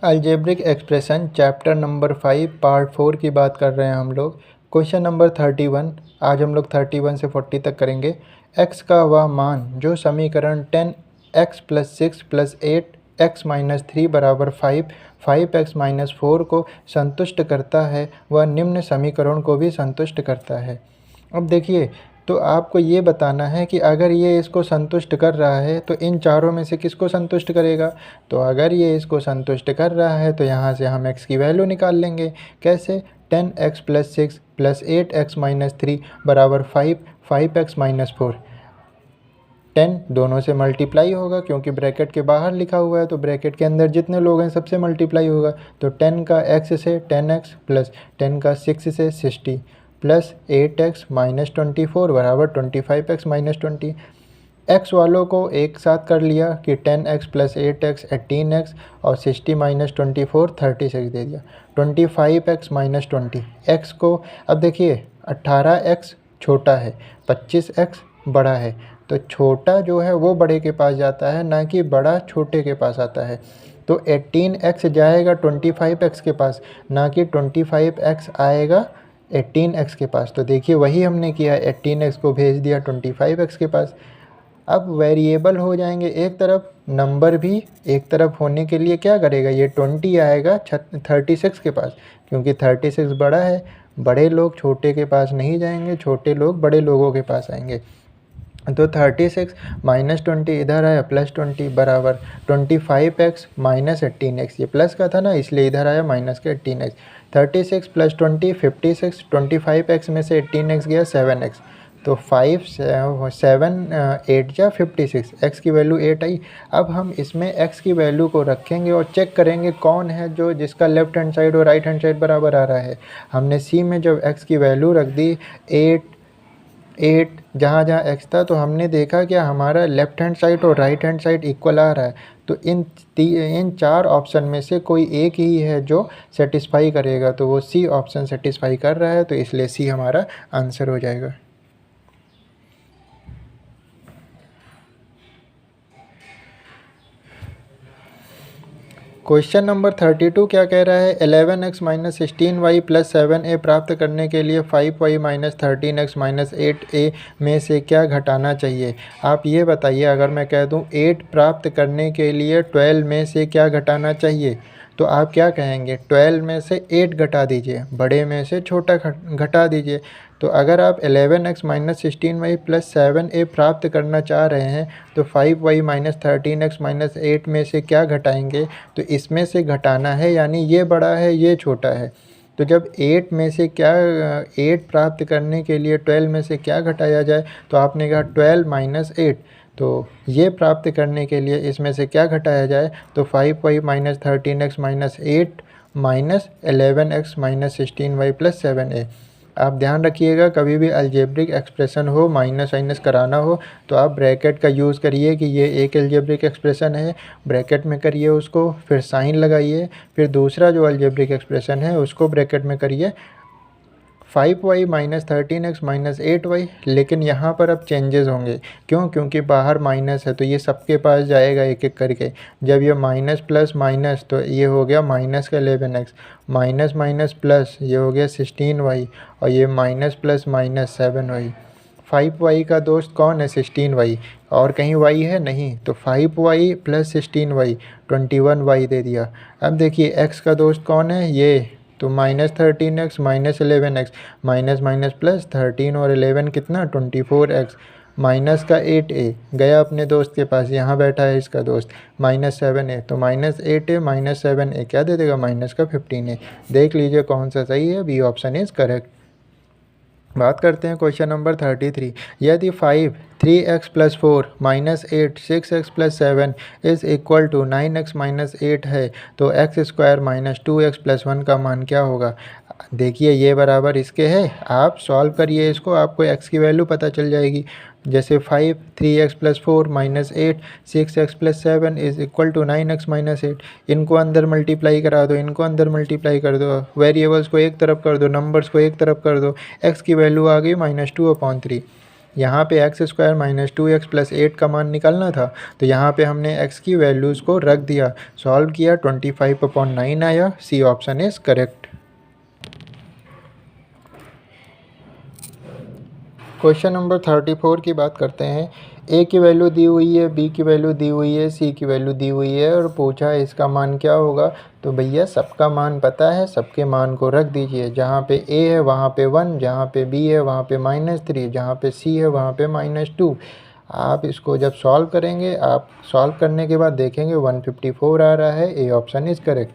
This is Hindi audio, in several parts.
Algebraic expression chapter number 5 part 4 की बात कर रहे हैं हम लोग। Question number 31। आज हम लोग 31 से 40 तक करेंगे। x का वह मान जो समीकरण 10x + 6 + 8x - 3 = 5x - 4 को संतुष्ट करता है वह निम्न समीकरण को भी संतुष्ट करता है। अब देखिए, तो आपको ये बताना है कि अगर ये इसको संतुष्ट कर रहा है तो इन चारों में से किसको संतुष्ट करेगा। तो अगर ये इसको संतुष्ट कर रहा है तो यहाँ से हम x की वैल्यू निकाल लेंगे। कैसे? 10x + 6 + 8x - 3 = 5x - 4। 10 दोनों से मल्टीप्लाई होगा क्योंकि ब्रैकेट के बाहर लिखा हुआ है, तो ब्रैकेट के अंदर जितने लोग हैं सबसे मल्टीप्लाई होगा। तो 10 का x से 10x + 10 का 6 से 60 + 8x - 24 = 25x - 20। x वालों को एक साथ कर लिया कि 10x + 8x 18x और 60 - 24 36 दे दिया। 25x - 20 x को, अब देखिए 18x छोटा है, 25x बड़ा है, तो छोटा जो है वो बड़े के पास जाता है, ना कि बड़ा छोटे के पास आता है। तो 18x जाएगा 25x के पास, ना कि 25x आएगा 18x के पास। तो देखिए वही हमने किया, 18x को भेज दिया 25x के पास। अब वेरिएबल हो जाएंगे एक तरफ, नंबर भी एक तरफ होने के लिए क्या करेगा, ये 20 आएगा 36 के पास, क्योंकि 36 बड़ा है। बड़े लोग छोटे के पास नहीं जाएंगे, छोटे लोग बड़े लोगों के पास आएंगे। तो 36 - 20 इधर आया +20 बराबर 25x - 18x। ये प्लस का था ना, इसलिए इधर आया माइनस का 18x। 36 + 20 56, 25x में से 18x गया 7x। तो 5 7 8 जा 56, x की वैल्यू 8 आई। अब हम इसमें x की वैल्यू को रखेंगे और चेक करेंगे कौन है जो जिसका लेफ्ट हैंड साइड और राइट हैंड साइड बराबर आ रहा है। हमने c में जब x की वैल्यू रख दी 8 जहाँ जहाँ x था, तो हमने देखा कि हमारा लेफ्ट हैंड साइड और राइट हैंड साइड इक्वल आ रहा है। तो इन 4 ऑप्शन में से कोई एक ही है जो सेटिस्फाई करेगा, तो वो सी ऑप्शन सेटिस्फाई कर रहा है, तो इसलिए सी हमारा आंसर हो जाएगा। क्वेश्चन नंबर 32 क्या कह रहा है, 11x - 16y + 7a प्राप्त करने के लिए 5y - 13x - 8a में से क्या घटाना चाहिए। आप ये बताइए, अगर मैं कह दूं 8 प्राप्त करने के लिए 12 में से क्या घटाना चाहिए, तो आप क्या कहेंगे, 12 में से 8 घटा दीजिए, बड़े में से छोटा घटा दीजिए। तो अगर आप 11x - 16y + 7a प्राप्त करना चाह रहे हैं तो 5y - 13x - 8 में से क्या घटाएंगे, तो इसमें से घटाना है, यानी ये बड़ा है ये छोटा है। तो जब 8 में से क्या 8 प्राप्त करने के लिए 12 में से क्या घटाया जाए, तो आपने कहा 12 - 8। तो ये प्राप्त करने के लिए इसमें से क्या घटाया जाए, तो 5y - 13x - 8 -11x - 16y + 7a। आप ध्यान रखिएगा, कभी भी अलजेब्रिक एक्सप्रेशन हो, माइनस वाइनस कराना हो, तो आप ब्रैकेट का यूज़ करिए कि ये एक अलजेब्रिक एक्सप्रेशन है, ब्रैकेट में करिए उसको, फिर साइन लगाइए, फिर दूसरा जो अलजेब्रिक एक्सप्रेशन है उसको ब्रैकेट में करिए 5y - 13x - 8y। लेकिन यहाँ पर अब चेंजेस होंगे, क्यों? क्योंकि बाहर माइनस है, तो ये सबके पास जाएगा एक एक करके। जब ये माइनस प्लस माइनस, तो ये हो गया माइनस का 11x, माइनस माइनस प्लस ये हो गया 16y, और ये minus plus minus 7y। 5y का दोस्त कौन है? 16y। और कहीं y है? नहीं। तो 5y + 16y 21y दे दिया। अब देखिए x का दोस्त कौन है? ये, तो -13x - 11x, minus minus plus 13 और 11 कितना? 24x। माइनस का 8a गया अपने दोस्त के पास, यहाँ बैठा है इसका दोस्त, -7a, तो -8a - 7a क्या दे देगा? माइनस का 15a। देख लीजिए कौन सा सही है, बी ऑप्शन इज करेक्ट। बात करते हैं क्वेश्चन नंबर 33। यदि 5 3x + 4 - 8 6x + 7 is equal to 9x - 8 है, तो x² - 2x + 1 का मान क्या होगा। देखिए ये बराबर इसके है, आप सॉल्व करिए इसको, आपको x की वैल्यू पता चल जाएगी। जैसे 5 3x + 4 - 8 6x + 7 is equal to 9x - 8। इनको अंदर मल्टीप्लाई करा दो, इनको अंदर मल्टीप्लाई कर दो, वेरिएबल्स को एक तरफ कर दो, नंबर्स को एक तरफ कर दो, x की वैल्यू आ गई -2/3। यहाँ पे x square minus 2x plus 8 का मान निकालना था, तो यहाँ पे हमने x की वैल्यूज़ को रख दिया, सॉल्व किया, 25/9 आया। C option is correct. Question number 34 की बात करते हैं। ए की वैल्यू दी हुई है, बी की वैल्यू दी हुई है, सी की वैल्यू दी हुई है और पूछा है इसका मान क्या होगा। तो भैया सबका मान पता है, सबके मान को रख दीजिए। जहाँ पे ए है वहाँ पे 1, जहाँ पे बी है वहाँ पे -3, जहाँ पे सी है वहाँ पे -2। आप इसको जब सॉल्व करेंगे, आप सॉल्व करने के बाद देखेंगे 154 आ रहा है। A option is correct.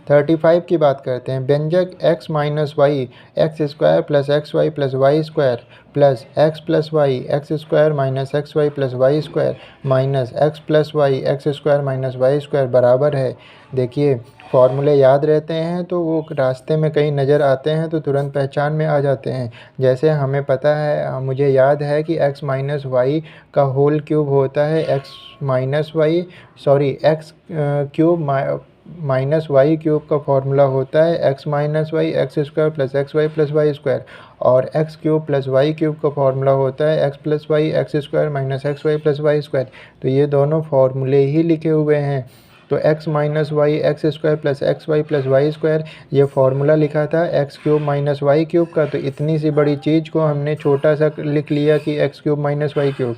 35 की बात करते हैं। व्यंजक x minus y x square plus x y plus y square plus x plus y x square minus x y plus y square minus x plus y x square minus y square बराबर है। देखिए फॉर्मूले याद रहते हैं तो वो रास्ते में कहीं नज़र आते हैं तो तुरंत पहचान में आ जाते हैं। जैसे हमें पता है, मुझे याद है कि x माइनस वाई का होल क्यूब होता है x cube minus y cube का फॉर्मूला होता है x minus y x square plus x y plus y square, और x cube plus y cube का फॉर्मूला होता है x plus y x square minus x y plus y square. तो ये दोनों फॉर्मूले ही लिखे हुए हैं। तो x minus y x square plus x y plus y square ये फार्मूला लिखा था x cube minus y cube का। तो इतनी सी बड़ी चीज़ को हमने छोटा सा लिख लिया कि x cube minus y cube.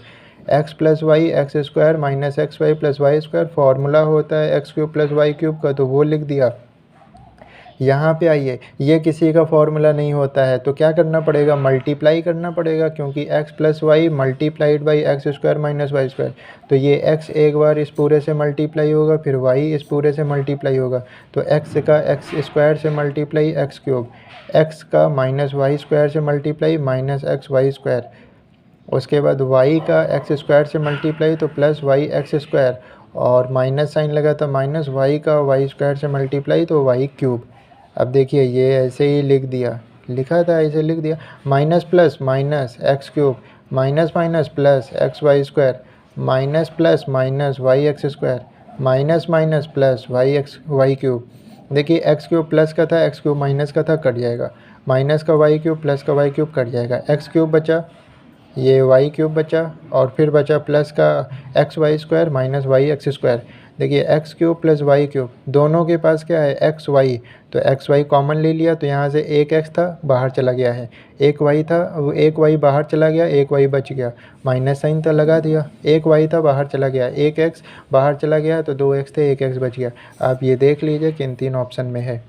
X plus y x square minus x y plus y square formula होता है x cube plus y cube का, तो वो लिख दिया। यहाँ पे आइए, ये किसी का फॉर्मूला नहीं होता है तो क्या करना पड़ेगा, मल्टीप्लाई करना पड़ेगा, क्योंकि x plus y multiplied by x square minus y square. तो ये x एक बार इस पूरे से मल्टीप्लाई होगा, फिर y इस पूरे से मल्टीप्लाई होगा। तो x का एक्स स्क्वायर से मल्टीप्लाई एक्स क्यूब, x का माइनस वाई स्क्वायर से multiply minus x y square, उसके बाद y का एक्स स्क्वायर से मल्टीप्लाई तो प्लस वाई एक्स स्क्वायर, और माइनस साइन लगा था माइनस y का वाई स्क्वायर से मल्टीप्लाई तो वाई क्यूब। अब देखिए ये ऐसे ही लिख दिया, लिखा था ऐसे लिख दिया, minus plus minus x cube minus minus plus x y square minus plus minus y x square minus minus plus y cube. देखिए एक्स क्यूब प्लस का था, एक्स क्यूब माइनस का था, कट जाएगा, माइनस का वाई क्यूब प्लस का वाई क्यूब कट जाएगा, एक्स क्यूब बचा, ये वाई क्यूब बचा, और फिर बचा प्लस का x y square minus y x square. देखिए x cube plus y cube दोनों के पास क्या है, एक्स वाई, तो एक्स वाई कॉमन ले लिया, तो यहाँ से एक एक्स था बाहर चला गया है, एक वाई था, वो एक वाई बाहर चला गया, एक वाई बच गया, माइनस साइन था लगा दिया, एक वाई था बाहर चला गया, एक एक्स बाहर चला गया, तो दो एक्स थे, एक एक्स बच गया। आप ये देख लीजिए कि इन तीन ऑप्शन में है,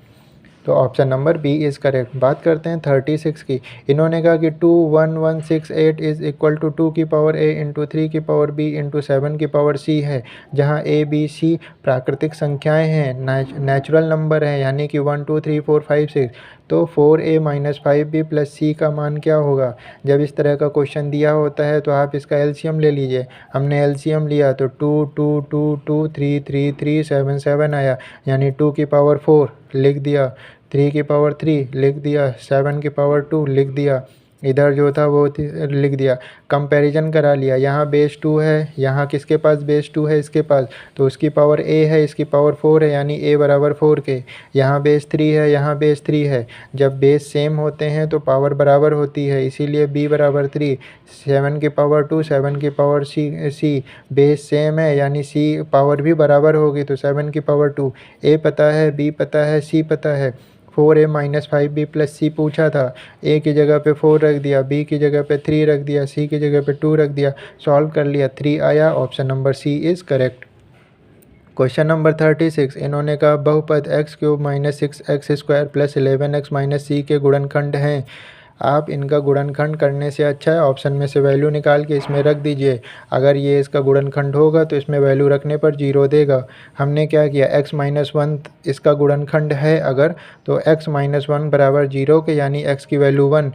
तो option number B is correct. बात करते हैं 36 की। इन्होंने कहा कि 21168 इज़ इक्वल टू 2 की पावर a इंटू 3 की पावर b इंटू 7 की पावर c है, जहां a b c प्राकृतिक संख्याएं हैं, नेचुरल नंबर हैं, यानी कि 1 2 3 4 5 6। तो 4a minus 5b plus c का मान क्या होगा। जब इस तरह का क्वेश्चन दिया होता है तो आप इसका एलसीएम ले लीजिए। हमने एलसीएम लिया तो 2 2 2 2 3 3 3 7 7 आया, यानी 2 की पावर 4 लिख दिया, 3 की पावर 3 लिख दिया, 7 की पावर 2 लिख दिया, इधर जो था वो लिख दिया। कंपैरिजन करा लिया, यहाँ बेस 2 है, यहाँ किसके पास बेस 2 है, इसके पास, तो उसकी पावर a है, इसकी पावर 4 है, यानी a बराबर 4 के। यहाँ बेस 3 है, यहाँ बेस 3 है, जब बेस सेम होते हैं तो पावर बराबर होती है, इसीलिए b बराबर 3, 7 की पावर 2 7 की पावर c बेस सेम है, यानी c पावर भी बराबर होगी, तो 7 की पावर 2। a पता है, b पता है, c पता है। 4a माइनस 5b प्लस सी पूछा था, a की जगह पे 4 रख दिया, b की जगह पे 3 रख दिया, c की जगह पे 2 रख दिया, सॉल्व कर लिया, 3 आया। Option number C is correct. Question number 36। इन्होंने कहा बहुपद x cube minus 6x square plus 11x minus c के गुणनखंड हैं। आप इनका गुणनखंड करने से अच्छा है ऑप्शन में से वैल्यू निकाल के इसमें रख दीजिए। अगर ये इसका गुणनखंड होगा तो इसमें वैल्यू रखने पर 0 देगा। हमने क्या किया, x माइनस 1 इसका गुणनखंड है अगर, तो x माइनस 1 बराबर 0 के, यानी x की वैल्यू 1।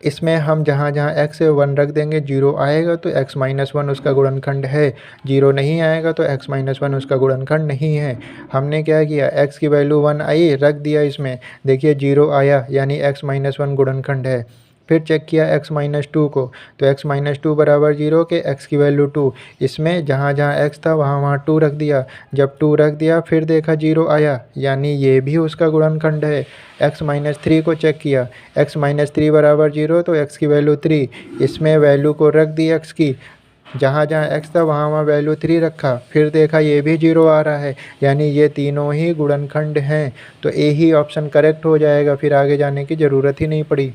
इसमें हम जहाँ जहाँ x है 1 रख देंगे, 0 आएगा तो x माइनस 1 उसका गुणनखंड है, 0 नहीं आएगा तो x माइनस 1 उसका गुणनखंड नहीं है। हमने क्या किया, x की वैल्यू 1 आई, रख दिया इसमें, देखिए 0 आया, यानी x माइनस 1 गुणनखंड है। फिर चेक किया x माइनस टू को, तो x माइनस टू बराबर 0 के, x की वैल्यू 2। इसमें जहाँ जहाँ x था वहाँ वहाँ 2 रख दिया। जब 2 रख दिया फिर देखा 0 आया, यानी ये भी उसका गुणनखंड है। x माइनस थ्री को चेक किया, x माइनस थ्री बराबर 0, तो x की वैल्यू 3। इसमें वैल्यू को रख दी x की, जहाँ जहाँ x था वहाँ वहाँ वैल्यू 3 रखा, फिर देखा ये भी 0 आ रहा है, यानी ये तीनों ही गुणनखंड हैं। तो ए ही ऑप्शन करेक्ट हो जाएगा, फिर आगे जाने की ज़रूरत ही नहीं पड़ी।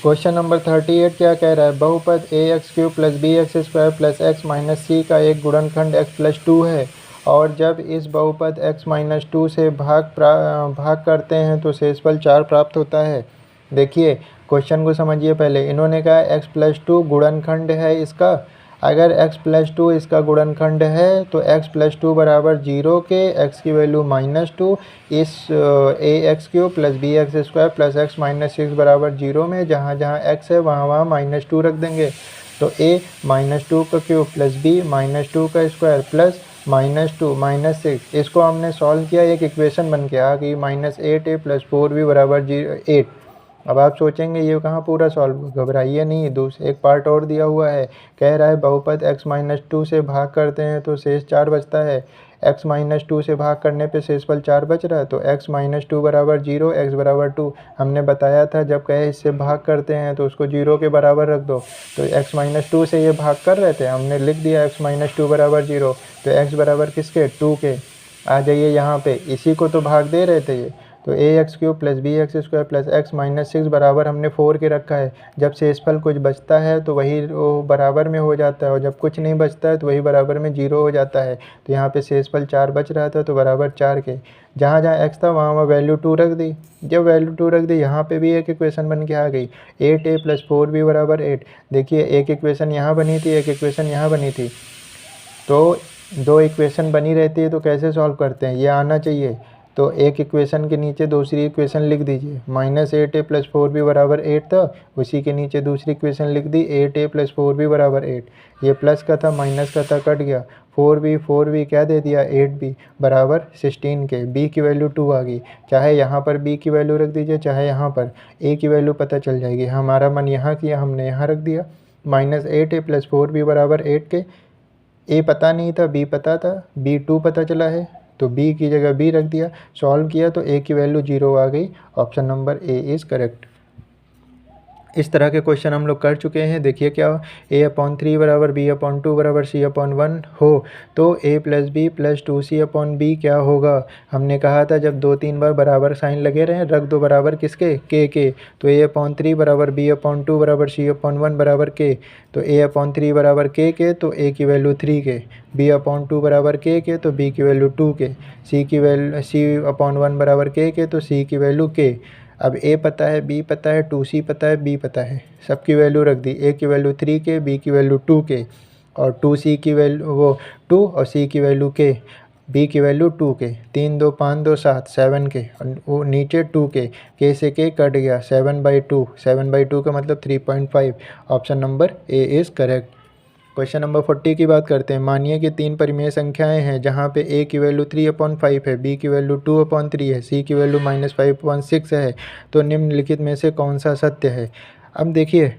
क्वेश्चन नंबर 38 क्या कह रहा है, बहुपद a x cube plus b x square plus x minus c का एक गुणनखंड x प्लस टू है, और जब इस बहुपद x माइनस टू से भाग करते हैं तो शेषफल 4 प्राप्त होता है। देखिए क्वेश्चन को समझिए पहले। इन्होंने कहा x प्लस टू गुणनखंड है इसका। अगर x प्लस टू इसका गुणनखंड है तो x प्लस टू बराबर 0 के, x की वैल्यू माइनस टू, इस a x cube plus b x square plus x minus six बराबर 0 में जहाँ जहाँ x है वहाँ वहाँ माइनस टू रख देंगे। तो a माइनस टू का cube plus b minus two का square plus minus two minus six, इसको हमने सॉल्व किया, एक इक्वेशन बन के आ गई माइनस 8a प्लस 4b बराबर 8। अब आप सोचेंगे ये कहाँ पूरा सॉल्व, घबराइए नहीं, दूसरा एक पार्ट और दिया हुआ है। कह रहा है बहुपद x माइनस टू से भाग करते हैं तो शेष 4 बचता है। x माइनस टू से भाग करने पे शेषफल 4 बच रहा है, तो x माइनस टू बराबर 0, x बराबर 2। हमने बताया था जब कहे इससे भाग करते हैं तो उसको 0 के बराबर रख दो। तो x माइनस टू से ये भाग कर रहे थे, हमने लिख दिया x माइनस टू बराबर 0, तो x बराबर किसके, 2 के। आ जाइए यहाँ पे, इसी को तो भाग दे रहे थे ये। तो a x cube plus b x square plus x minus six बराबर हमने 4 के रखा है। जब शेषफल कुछ बचता है तो वही वो बराबर में हो जाता है, और जब कुछ नहीं बचता है तो वही बराबर में 0 हो जाता है। तो यहाँ पे शेषफल 4 बच रहा था, तो बराबर 4 के। जहाँ जहाँ x था वहाँ वहाँ वैल्यू 2 रख दी। जब वैल्यू 2 रख दी, यहाँ पे भी एक इक्वेशन बन के आ गई, 8a प्लस 4b बराबर 8। देखिए एक इक्वेशन यहाँ बनी थी, एक इक्वेशन यहाँ बनी थी, तो दो इक्वेशन बनी रहती है तो कैसे सॉल्व करते हैं, ये आना चाहिए। तो एक इक्वेशन के नीचे दूसरी इक्वेशन लिख दीजिए, माइनस 8a प्लस 4b बराबर 8 था, उसी के नीचे दूसरी इक्वेशन लिख दी 8a प्लस 4b बराबर 8। ये प्लस का था माइनस का था, कट गया। 4b क्या दे दिया, 8b बराबर 16 के। b की वैल्यू 2 आ गई, चाहे यहाँ पर b की वैल्यू रख दीजिए चाहे यहाँ पर, a की वैल्यू पता चल जाएगी। हमारा मन यहाँ किया, हमने यहाँ रख दिया माइनस 8a प्लस 4b बराबर 8 के। ए पता नहीं था, बी पता था, बी 2 पता चला है, तो बी की जगह बी रख दिया। सॉल्व किया तो ए की वैल्यू 0 आ गई। Option number A is correct. इस तरह के क्वेश्चन हम लोग कर चुके हैं। देखिए क्या हो, a/3 बराबर b/2 बराबर c/1 हो, तो a plus B plus 2c/b क्या होगा। हमने कहा था जब 2-3 बार बराबर साइन लगे रहे रख दो बराबर किसके, के। तो a/3 बराबर b/2 बराबर c/1 बराबर के। तो a/3 बराबर के, तो a की वैल्यू 3 के, b/2 बराबर के, तो b की वैल्यू 2 के, c की वैल्यू c/1 बराबर के, तो c की वैल्यू के। अब a पता है, b पता है, 2c पता है, b पता है, सबकी वैल्यू रख दी। a की वैल्यू 3 के, b की वैल्यू 2 के, और 2c की वैल्यू वो 2 और c की वैल्यू के, b की वैल्यू 2 के। 3 2 5 2 7 7 के, और वो नीचे 2 के से के कट गया, 7/2, 7/2 का मतलब 3.5। Option number A is correct. Question number 40 की बात करते हैं। मानिए कि 3 परिमेय संख्याएं हैं जहां पे a की वैल्यू 3/5 है, b की वैल्यू 2/3 है, c की वैल्यू -5/6 है। तो निम्नलिखित में से कौन सा सत्य है। अब देखिए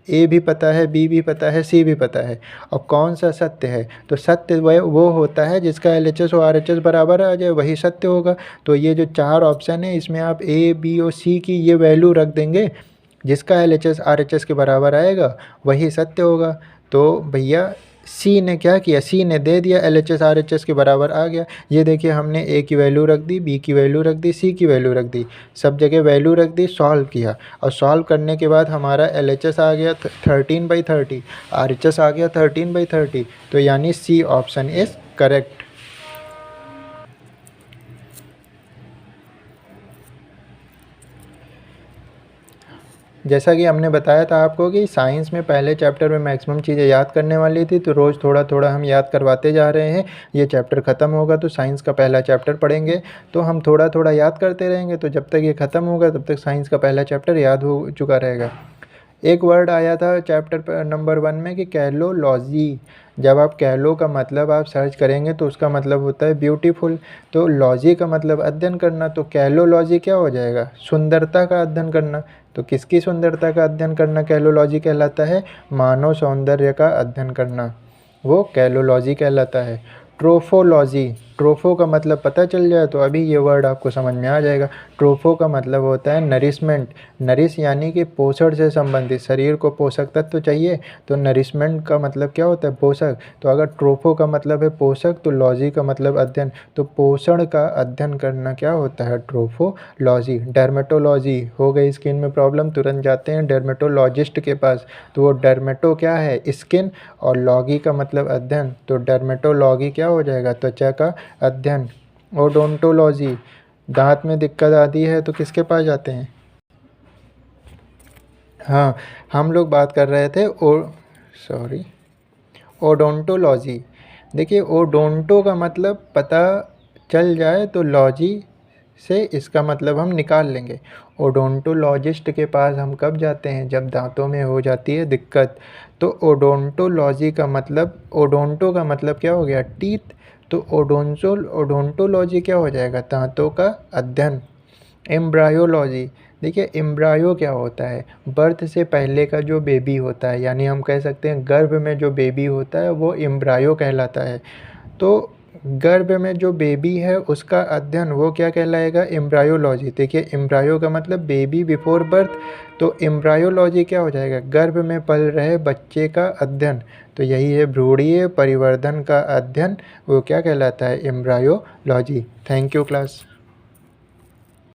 a भी पता है, b भी पता है, c भी पता है, अब कौन सा सत्य है। तो सत्य वो होता है जिसका LHS और RHS बराबर आ जाए, वही सत्य होगा। तो ये जो 4 ऑप्शन है इसमें आप a, b और c की ये वैल्यू रख देंगे, जिसका LHS RHS के बराबर आएगा वही सत्य होगा। तो भैया सी ने क्या किया, सी ने दे दिया, LHS RHS के बराबर आ गया। ये देखिए हमने ए की वैल्यू रख दी, बी की वैल्यू रख दी, सी की वैल्यू रख दी, सब जगह वैल्यू रख दी, सॉल्व किया, और सॉल्व करने के बाद हमारा LHS आ गया 13/30, RHS आ गया 13/30। तो यानी सी ऑप्शन इज़ करेक्ट। जैसा कि हमने बताया था आपको कि साइंस में पहले चैप्टर में मैक्सिमम चीज़ें याद करने वाली थी, तो रोज़ थोड़ा थोड़ा हम याद करवाते जा रहे हैं। ये चैप्टर ख़त्म होगा तो साइंस का पहला चैप्टर पढ़ेंगे, तो हम थोड़ा थोड़ा याद करते रहेंगे, तो जब तक ये ख़त्म होगा तब तक साइंस का पहला चैप्टर याद हो चुका रहेगा। एक वर्ड आया था चैप्टर नंबर 1 में कि कैलोलॉजी। जब आप कैलो का मतलब आप सर्च करेंगे तो उसका मतलब होता है ब्यूटीफुल, तो लॉजी का मतलब अध्ययन करना, तो कैलोलॉजी क्या हो जाएगा, सुंदरता का अध्ययन करना। तो किसकी सुंदरता का अध्ययन करना कैलोलॉजी कहलाता है, मानव सौंदर्य का अध्ययन करना, वो कैलोलॉजी कहलाता है। ट्रोफोलॉजी, ट्रोफो का मतलब पता चल जाए तो अभी ये वर्ड आपको समझ में आ जाएगा। ट्रोफो का मतलब होता है नरिशमेंट, नरिश यानी कि पोषण से संबंधित, शरीर को पोषक तत्व चाहिए तो नरिशमेंट का मतलब क्या होता है, पोषक। तो अगर ट्रोफो का मतलब है पोषक तो लॉजी का मतलब अध्ययन, तो पोषण का अध्ययन करना क्या होता है, ट्रोफोलॉजी। डर्मेटोलॉजी, हो गई स्किन में प्रॉब्लम, तुरंत जाते हैं डर्मेटोलॉजिस्ट के पास, तो वो डर्मेटो क्या है, स्किन, और लॉगी का मतलब अध्ययन, तो डर्मेटोलॉगी क्या हो जाएगा, त्वचा का अध्ययन। ओडोंटोलॉजी, दांत में दिक्कत आती है तो किसके पास जाते हैं, हाँ हम लोग बात कर रहे थे ओडोंटोलॉजी। देखिए ओडोंटो का मतलब पता चल जाए तो लॉजी से इसका मतलब हम निकाल लेंगे। ओडोंटोलॉजिस्ट के पास हम कब जाते हैं, जब दांतों में हो जाती है दिक्कत। तो ओडोंटोलॉजी का मतलब, ओडोंटो का मतलब क्या हो गया, टीथ, तो ओडोंटोलॉजी क्या हो जाएगा, दांतों का अध्ययन। एम्ब्रायोलॉजी, देखिए एम्ब्रायो क्या होता है, बर्थ से पहले का जो बेबी होता है, यानी हम कह सकते हैं गर्भ में जो बेबी होता है वो एम्ब्रायो कहलाता है। तो गर्भ में जो बेबी है उसका अध्ययन वो क्या कहलाएगा, एम्ब्रायोलॉजी। देखिए एम्ब्रायो का मतलब बेबी बिफोर बर्थ, तो एम्ब्रायोलॉजी क्या हो जाएगा, गर्भ में पल रहे बच्चे का अध्ययन। तो यही है भ्रूणीय परिवर्धन का अध्ययन, वो क्या कहलाता है, एम्ब्रायोलॉजी। Thank you class.